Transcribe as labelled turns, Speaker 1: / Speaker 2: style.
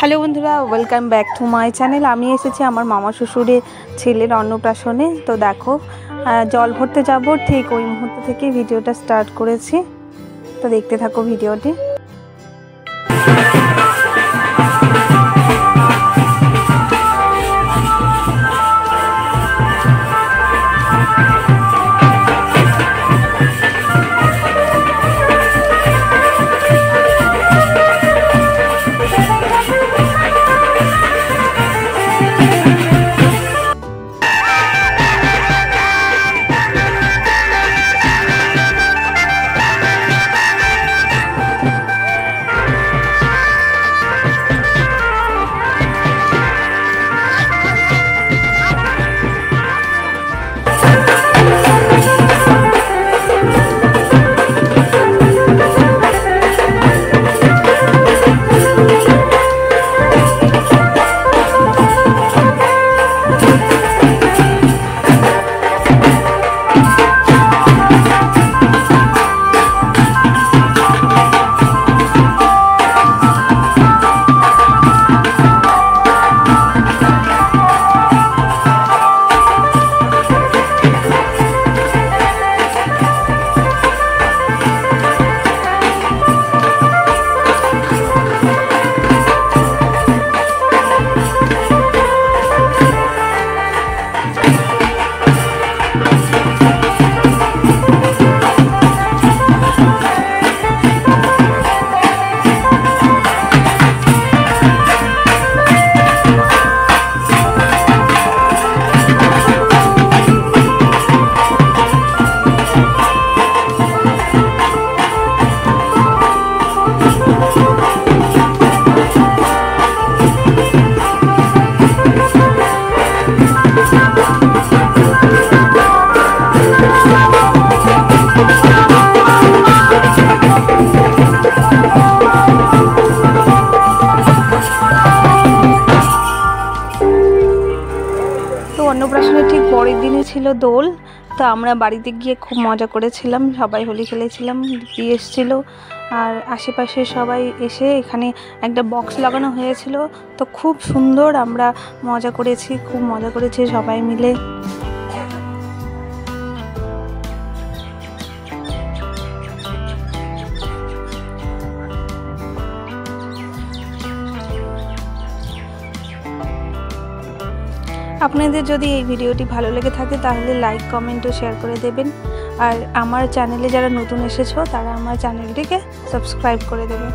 Speaker 1: Hello বন্ধুরা, welcome back to my channel. আমি এসেছি আমার মামা শ্বশুরের ছেলের অন্নপ্রাশনে। তো দেখো, জল ভরতে যাব, ঠিক ওই মুহূর্ত থেকে ভিডিওটা স্টার্ট করেছি। তো দেখতে থাকো ভিডিওটি। অন্নপ্রাশনের ঠিক পরের দিনে ছিল দোল। তো আমরা বাড়িতে গিয়ে খুব মজা করেছিলাম, সবাই হোলি খেলেছিলাম, দিদি এসেছিল আর আশেপাশে সবাই এসে এখানে একটা বক্স লাগানো হয়েছিল। তো খুব সুন্দর আমরা মজা করেছি, খুব মজা করেছি সবাই মিলে। আপনাদের যদি এই ভিডিওটি ভালো লেগে থাকে তাহলে লাইক, কমেন্ট ও শেয়ার করে দেবেন। আর আমার চ্যানেলে যারা নতুন এসেছো তারা আমার চ্যানেলটিকে সাবস্ক্রাইব করে দেবেন।